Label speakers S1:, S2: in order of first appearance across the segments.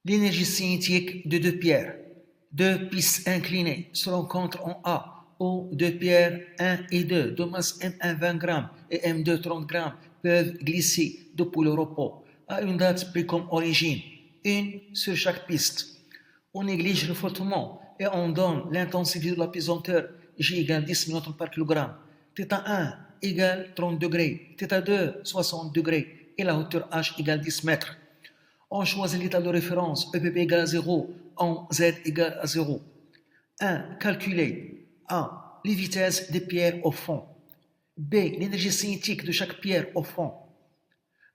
S1: L'énergie cinétique de deux pierres, deux pistes inclinées, se rencontrent en A, où deux pierres 1 et 2 de masse M1 20 grammes et M2 30 grammes peuvent glisser depuis le repos à une date prise comme origine, une sur chaque piste. On néglige le frottement et on donne l'intensité de la pesanteur J égale 10 newtons par kilogramme. θ1 égale 30 degrés, θ2 60 degrés et la hauteur H égale 10 mètres. On choisit l'état de référence EPP égale à 0 en Z égale à 0. 1. Calculer A. Les vitesses des pierres au fond. B. L'énergie cinétique de chaque pierre au fond.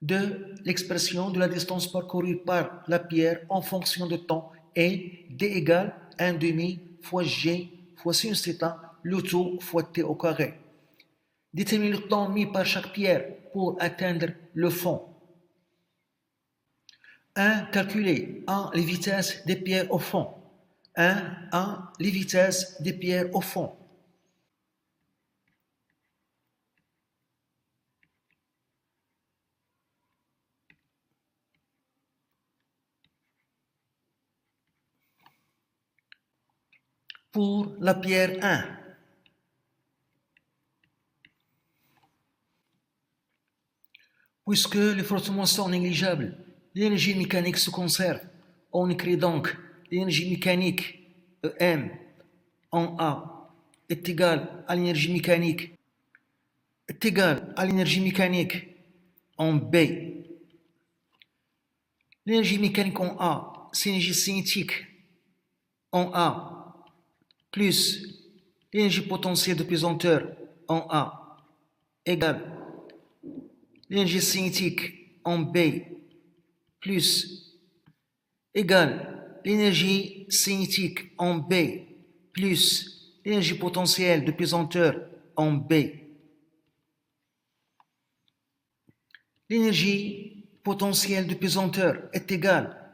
S1: 2. L'expression de la distance parcourue par la pierre en fonction de temps et D égale 1 demi fois G fois sinus θ, le tout fois T au carré. Détermine le temps mis par chaque pierre pour atteindre le fond. 1. Calculer A. Les vitesses des pierres au fond. 1. A. Les vitesses des pierres au fond. Pour la pierre 1, puisque les frottements sont négligeables, l'énergie mécanique se conserve. On écrit donc l'énergie mécanique EM en A est égale à l'énergie mécanique en B. L'énergie mécanique en A, c'est l'énergie cinétique en A plus l'énergie potentielle de pesanteur en A égale l'énergie cinétique en B plus égale l'énergie cinétique en B plus l'énergie potentielle de pesanteur en B. L'énergie potentielle de pesanteur est égale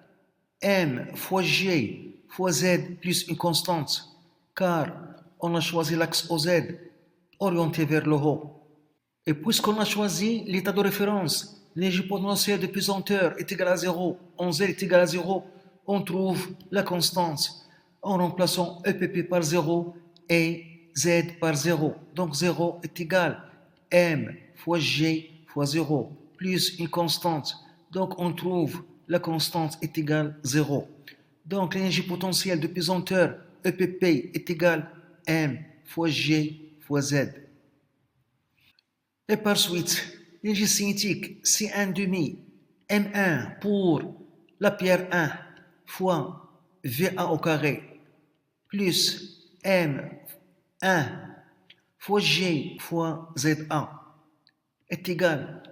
S1: M fois G fois Z plus une constante, car on a choisi l'axe OZ orienté vers le haut. Et puisqu'on a choisi l'état de référence, l'énergie potentielle de pesanteur est égale à 0, en Z est égal à 0, on trouve la constante en remplaçant EPP par 0 et Z par 0. Donc 0 est égal à M fois G fois 0 plus une constante. Donc on trouve la constante est égale à 0. Donc l'énergie potentielle de pesanteur EPP est égale à M fois G fois Z. Et par suite, l'énergie cinétique, c'est 1 demi M1 pour la pierre 1 fois VA au carré plus M1 fois G fois ZA est égal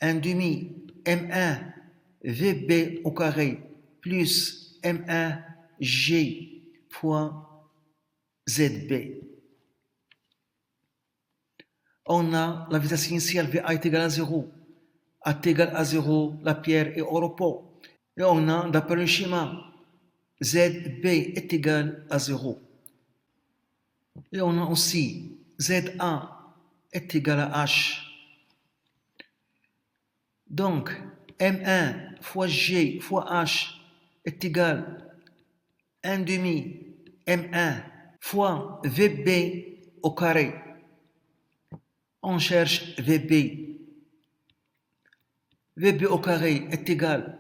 S1: à 1 demi M1 VB au carré plus M1 G fois ZB. On a la vitesse initiale VA est égale à 0. A est égale à 0, la pierre est au repos. Et on a, d'après le schéma, ZB est égal à 0. Et on a aussi ZA est égal à H. Donc, M1 fois G fois H est égal à 1 demi M1 fois VB au carré. On cherche VB. VB au carré est égal,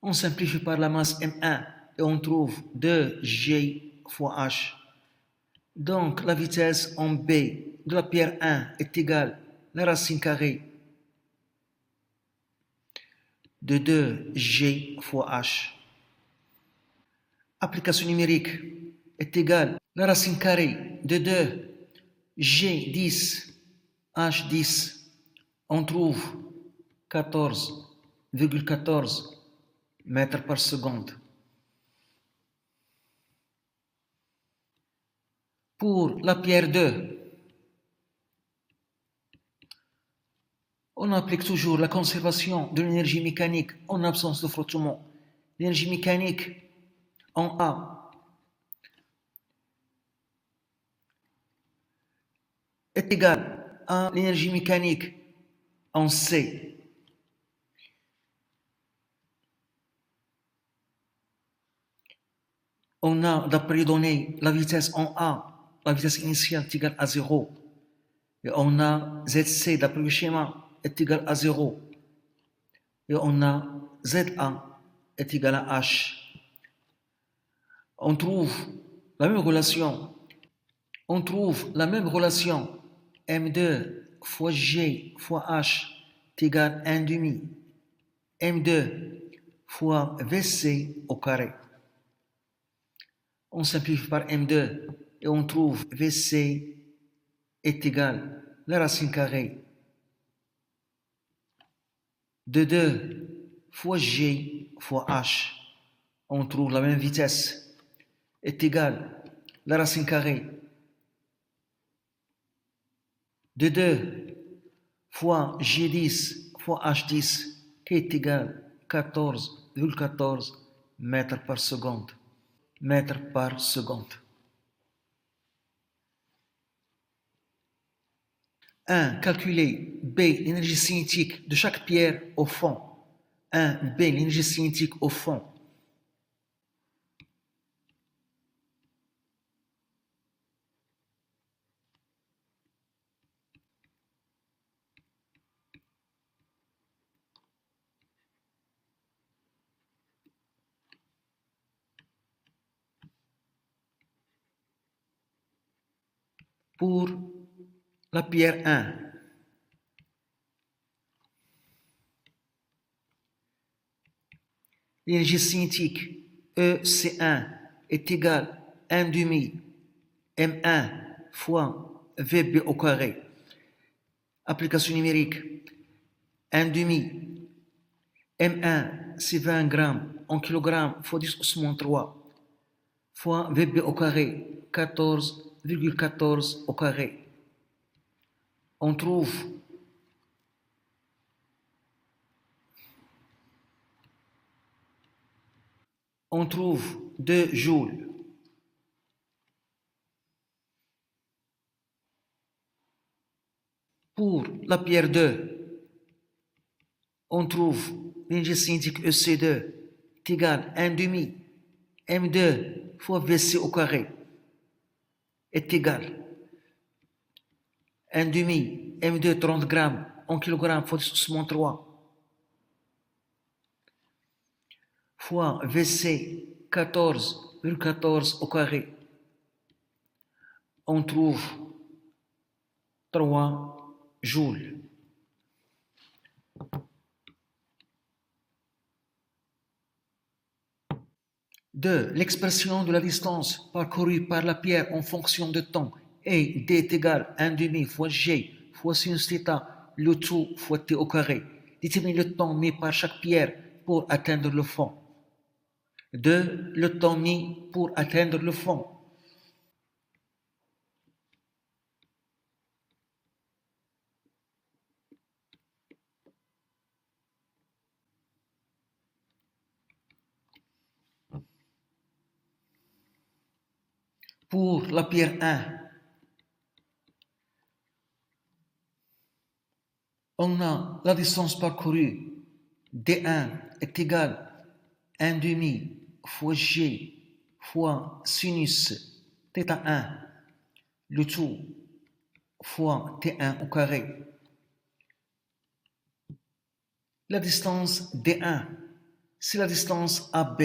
S1: on simplifie par la masse M1 et on trouve 2G fois H. Donc la vitesse en B de la pierre 1 est égale à la racine carrée de 2G fois H. Application numérique est égale à la racine carrée de 2G10 H10. On trouve 14,14 mètres par seconde. Pour la pierre 2, on applique toujours la conservation de l'énergie mécanique en absence de frottement. L'énergie mécanique en A est égale à l'énergie mécanique en C. On a d'après les données la vitesse en A, la vitesse initiale est égale à 0. Et on a ZC d'après le schéma est égal à 0. Et on a ZA est égal à H. On trouve la même relation. M2 fois G fois H est égal à 1 demi. M2 fois VC au carré. On simplifie par M2 et on trouve VC est égal à la racine carrée de 2 fois G fois H. On trouve la même vitesse est égal à la racine carrée de 2 fois G10 fois H10 qui est égal à 14,14 mètres par seconde. 1. Calculer B, l'énergie cinétique de chaque pierre au fond. 1. B, l'énergie cinétique au fond. Pour la pierre 1, l'énergie cinétique EC1 est égale à 1 demi M1 fois VB au carré. Application numérique 1 demi M1 c'est 20 grammes en kilogrammes fois 10 au 3 fois VB au carré 14,14 au carré. On trouve on trouve 2 joules. Pour la pierre 2, on trouve l'énergie cinétique EC2 est égale à 1 demi M2 fois VC au carré est égal à 1 demi M2 30 grammes en kilogrammes fois 10 au 3 fois VC 14,14 au carré. On trouve 3 joules. Deux, l'expression de la distance parcourue par la pierre en fonction de temps est D est égal à 1 demi fois G fois sinus θ, le tout fois T au carré. Détermine le temps mis par chaque pierre pour atteindre le fond. 2. Le temps mis pour atteindre le fond. Pour la pierre 1, on a la distance parcourue D1 est égale à 1 demi fois G fois sinus θ1, le tout fois T1 au carré. La distance D1, c'est la distance AB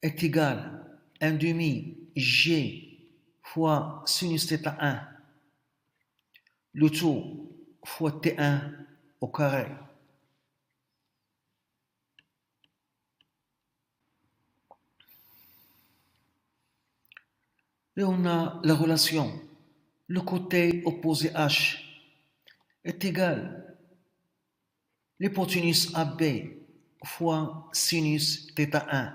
S1: est égale à 1 demi G fois sinus θ1, le tout fois T1 au carré. Et on a la relation. Le côté opposé H est égal à l'hypoténuse AB fois sinus θ1,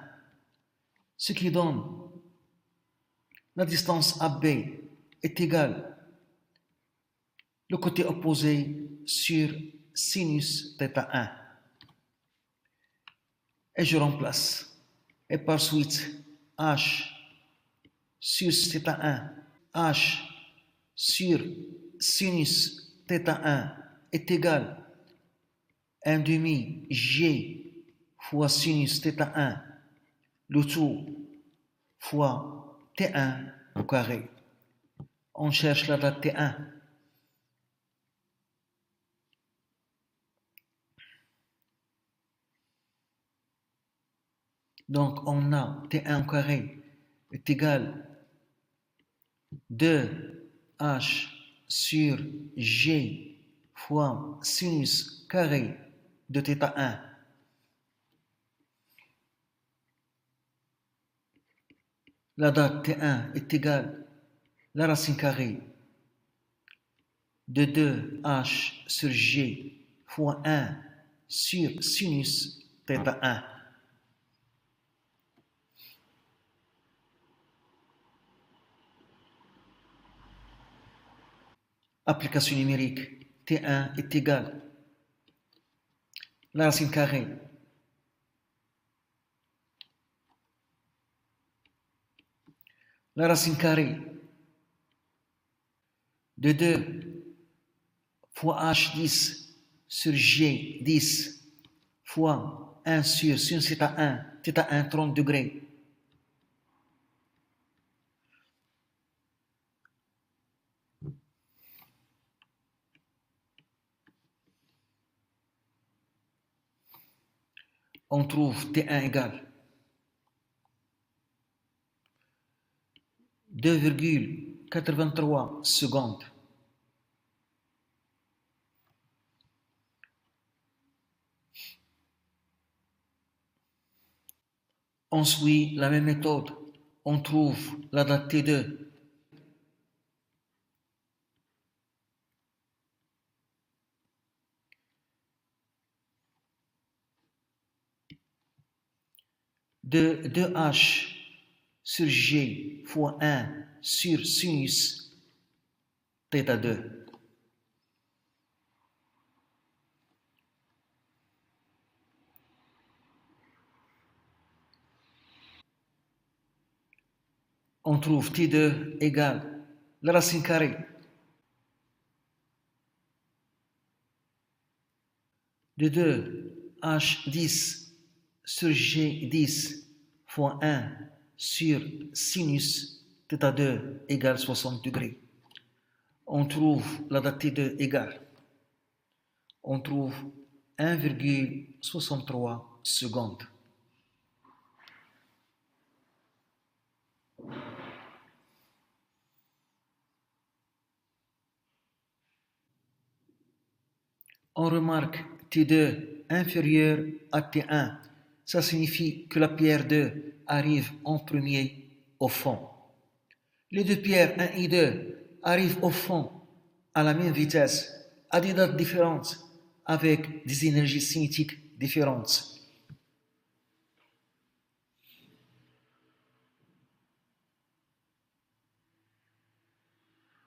S1: ce qui donne la distance AB est égale le côté opposé sur sinus θ1. Et je remplace. Et par suite, H sur θ1, H sur sinus θ1 est égal à 1 demi G fois sinus θ1, le tout fois T1 au carré. On cherche la date T1. Donc on a T1 au carré est égal 2H sur G fois sinus carré de θ1. La date T1 est égale la racine carrée de 2H sur G fois 1 sur sinus θ1. Application numérique. T1 est égal la racine carrée de 2 fois H10 sur G10 fois 1 sur sinus θ1 30 degrés. On trouve T1 égale 2,83 secondes. On suit la même méthode. On trouve la date T2. De 2H sur G fois 1 sur sinus θ2. On trouve T2 égale la racine carrée de 2H10 sur G10 fois 1 sur sinus θ2 égale 60 degrés. On trouve la date T2 égale. On trouve 1,63 secondes. On remarque T2 inférieur à T1. Ça signifie que la pierre 2 arrive en premier au fond. Les deux pierres 1 et 2 arrivent au fond à la même vitesse, à des dates différentes, avec des énergies cinétiques différentes.